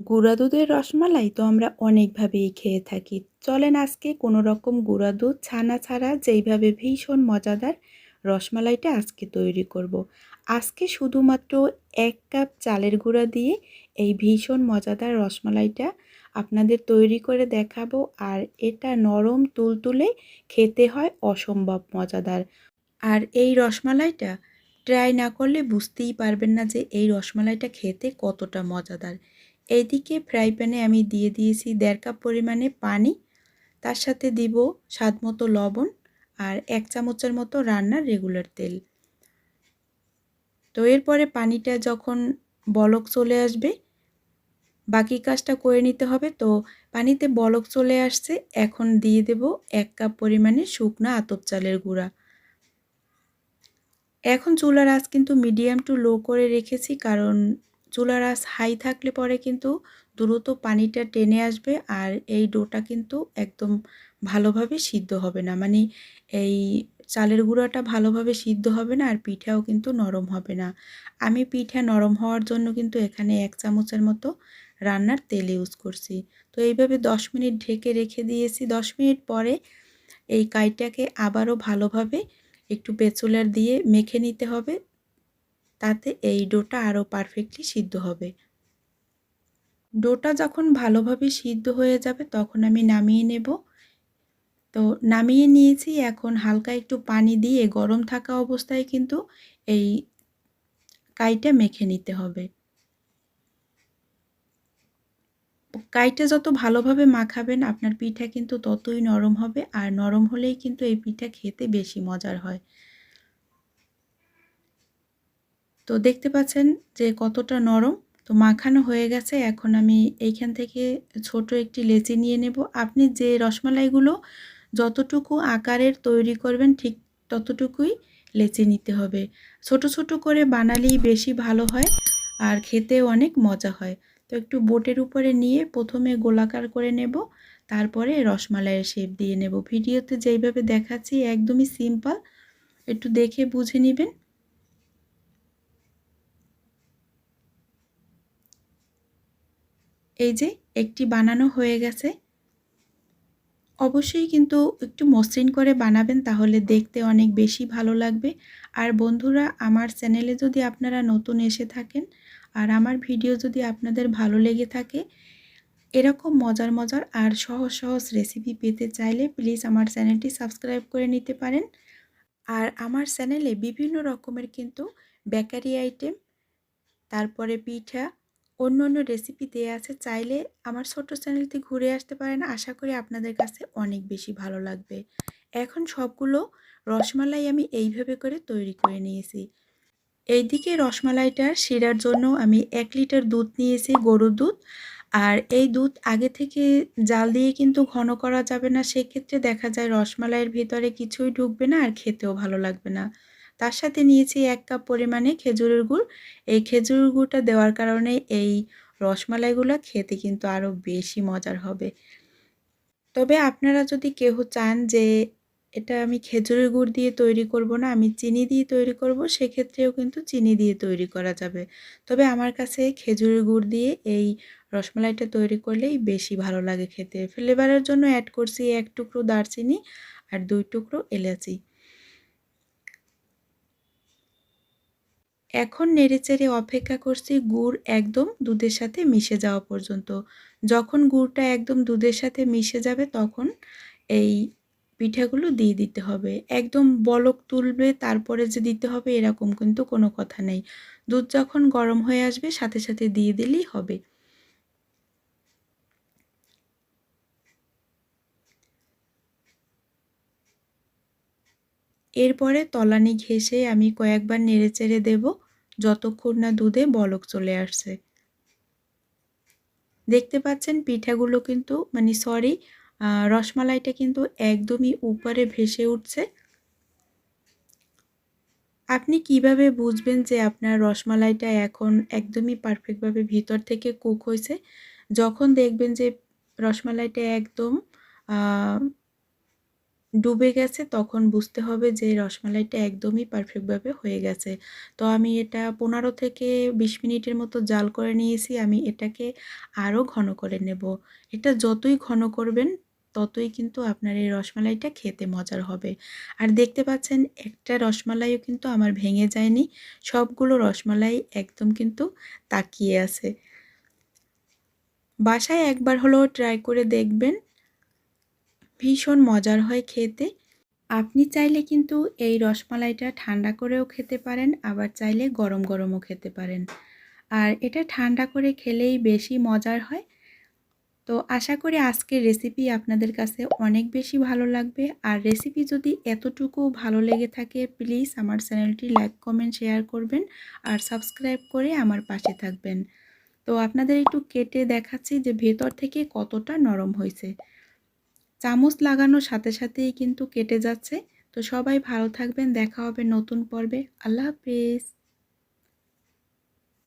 গুঁড়া দুধের রসমালাই তো আমরা অনেকভাবেই খেয়ে থাকি। চলেন আজকে কোনো রকম গুঁড়া দুধ ছানা ছাড়া যেইভাবে ভীষণ মজাদার রসমালাইটা আজকে তৈরি করব। আজকে শুধুমাত্র 1 কাপ চালের গুঁড়া দিয়ে এই ভীষণ মজাদার রসমালাইটা আপনাদের তৈরি করে দেখাবো। আর এটা নরম তুলতুলে, খেতে হয় অসম্ভব মজাদার। আর এই রসমালাইটা ট্রাই না করলে বুঝতেই পারবেন না যে এই রসমালাইটা খেতে কতটা মজাদার। এইদিকে ফ্রাই প্যানে আমি দিয়ে দিয়েছি 1.5 কাপ পরিমাণে পানি, তার সাথে দিব স্বাদমতো লবণ আর 1 চামচের মতো রান্নার রেগুলার তেল। তো এরপরে পানিটা যখন বলক চলে আসবে বাকি কাজটা করে নিতে হবে। তো পানিতে বলক চলে আসছে, এখন দিয়ে দেব 1 কাপ পরিমাণে শুকনা আতপ চালের গুঁড়া। এখন চুলার আঁচ কিন্তু মিডিয়াম টু লো করে রেখেছি, কারণ চুলার আঁচ হাই থাকলে পরে কিন্তু দ্রুত পানিটা টেনে আসবে আর এই ডোটা কিন্তু একদম ভালোভাবে সিদ্ধ হবে না। মানে এই চালের গুঁড়াটা ভালোভাবে সিদ্ধ হবে না আর পিঠাও কিন্তু নরম হবে না। আমি পিঠা নরম হওয়ার জন্য কিন্তু এখানে 1 চামচের মতো রান্নার তেল ইউজ করছি। তো এইভাবে 10 মিনিট ঢেকে রেখে দিয়েছি। 10 মিনিট পরে এই কাইটাকে আবারও ভালোভাবে একটু পেঁচুলার দিয়ে মেখে নিতে হবে, তাতে এই ডোটা আরও পারফেক্টলি সিদ্ধ হবে। ডোটা যখন ভালোভাবে সিদ্ধ হয়ে যাবে তখন আমি নামিয়ে নেব। তো নামিয়ে নিয়েছি, এখন হালকা একটু পানি দিয়ে গরম থাকা অবস্থায় কিন্তু এই কাইটা মেখে নিতে হবে। কাইটা যত ভালোভাবে মাখাবেন আপনার পিঠা কিন্তু ততই নরম হবে, আর নরম হলেই কিন্তু এই পিঠা খেতে বেশি মজার হয়। তো দেখতে পাচ্ছেন যে কতটা নরম। তো মাখানো হয়ে গেছে। এখন আমি এইখান থেকে ছোট একটি লেচি নিয়ে নেব। আপনি যে রসমালাইগুলো যতটুকু আকারের তৈরি করবেন ঠিক ততটুকুই লেচি নিতে হবে। ছোট ছোট করে বানালেই বেশি ভালো হয় আর খেতেও অনেক মজা হয়। তো একটু বোটের উপরে নিয়ে প্রথমে গোলাকার করে নেব, তারপরে রসমালাইয়ের শেপ দিয়ে নেব। ভিডিওতে যেইভাবে দেখাচ্ছি একদমই সিম্পল, একটু দেখে বুঝে নেবেন। এই যে একটি বানানো হয়ে গেছে। অবশ্যই কিন্তু একটু মসৃণ করে বানাবেন, তাহলে দেখতে অনেক বেশি ভালো লাগবে। আর বন্ধুরা, আমার চ্যানেলে যদি আপনারা নতুন এসে থাকেন আর আমার ভিডিও যদি আপনাদের ভালো লেগে থাকে, এরকম মজার মজার আর সহজ সহজ রেসিপি পেতে চাইলে প্লিজ আমার চ্যানেলটি সাবস্ক্রাইব করে নিতে পারেন। আর আমার চ্যানেলে বিভিন্ন রকমের কিন্তু বেকারি আইটেম, তারপরে পিঠা, অন্য রেসিপি দেয়া আছে। চাইলে আমার ছোট্ট চ্যানেলটি ঘুরে আসতে পারেন। আশা করি আপনাদের কাছে অনেক বেশি ভালো লাগবে। এখন সবগুলো রসমালাই আমি এইভাবে করে তৈরি করে নিয়েছি। এইদিকে রসমালাইটার শিরার জন্য আমি 1 লিটার দুধ নিয়েছি, গরুর দুধ। আর এই দুধ আগে থেকে জাল দিয়ে কিন্তু ঘন করা যাবে না। সেক্ষেত্রে দেখা যায় রসমালাইয়ের ভিতরে কিছুই ঢুকবে না আর খেতেও ভালো লাগবে না। তার সাথে নিয়েছি 1 কাপ পরিমাণে খেজুরের গুড়। এই খেজুরের গুড়টা দেওয়ার কারণে এই রসমালাইগুলো খেতে কিন্তু আরও বেশি মজার হবে। তবে আপনারা যদি কেউ চান যে এটা আমি খেজুরের গুড় দিয়ে তৈরি করব না, আমি চিনি দিয়ে তৈরি করব, সেক্ষেত্রেও কিন্তু চিনি দিয়ে তৈরি করা যাবে। তবে আমার কাছে খেজুরের গুড় দিয়ে এই রসমালাইটা তৈরি করলেই বেশি ভালো লাগে খেতে। ফ্লেভারের জন্য অ্যাড করছি 1 টুকরো দারচিনি আর 2 টুকরো এলাচি। এখন নেড়েচেড়ে অপেক্ষা করছি গুড় একদম দুধের সাথে মিশে যাওয়া পর্যন্ত। যখন গুড়টা একদম দুধের সাথে মিশে যাবে তখন এই পিঠাগুলো দিয়ে দিতে হবে। একদম বলক তুলবে তারপরে যে দিতে হবে এরকম কিন্তু কোনো কথা নেই। দুধ যখন গরম হয়ে আসবে সাথে সাথে দিয়ে দিলেই হবে। এরপরে তলানি ঘেঁষে আমি কয়েকবার নেড়েচেড়ে দেব যতক্ষণ না দুধে বলক চলে আসছে। দেখতে পাচ্ছেন পিঠাগুলো কিন্তু রসমালাইটা কিন্তু একদমই উপরে ভেসে উঠছে। আপনি কিভাবে বুঝবেন যে আপনার রসমালাইটা এখন একদমই পারফেক্টভাবে ভিতর থেকে কুক হয়েছে? যখন দেখবেন যে রসমালাইটা একদম আ ডুবে গেছে তখন বুঝতে হবে যে রসমালাইটা একদমই পারফেক্টভাবে হয়ে গেছে। তো আমি এটা ১৫ থেকে ২০ মিনিটের মতো জাল করে নিয়েছি। আমি এটাকে আরও ঘন করে নেব। এটা যতই ঘন করবেন ততই কিন্তু আপনার এই রসমালাইটা খেতে মজার হবে। আর দেখতে পাচ্ছেন একটা রসমালাইও কিন্তু আমার ভেঙে যায়নি। সবগুলো রসমালাই একদম কিন্তু তাকিয়ে আছে। বাসায় একবার হলেও ট্রাই করে দেখবেন। ভীষণ মজার হয় খেতে। আপনি চাইলে কিন্তু এই রসমালাইটা ঠান্ডা করেও খেতে পারেন, আবার চাইলে গরম গরমও খেতে পারেন। আর এটা ঠান্ডা করে খেলেই বেশি মজার হয়। তো আশা করি আজকের রেসিপি আপনাদের কাছে অনেক বেশি ভালো লাগবে। আর রেসিপি যদি এতটুকু ভালো লেগে থাকে প্লিজ আমার চ্যানেলটি লাইক, কমেন্ট, শেয়ার করবেন আর সাবস্ক্রাইব করে আমার পাশে থাকবেন। তো আপনাদের একটু কেটে দেখাচ্ছি যে ভেতর থেকে কতটা নরম হয়েছে। চামচ লাগানোর সাথে সাথেই কিন্তু কেটে যাচ্ছে। তো সবাই ভালো থাকবেন, দেখা হবে নতুন পর্বে। আল্লাহ হাফেজ।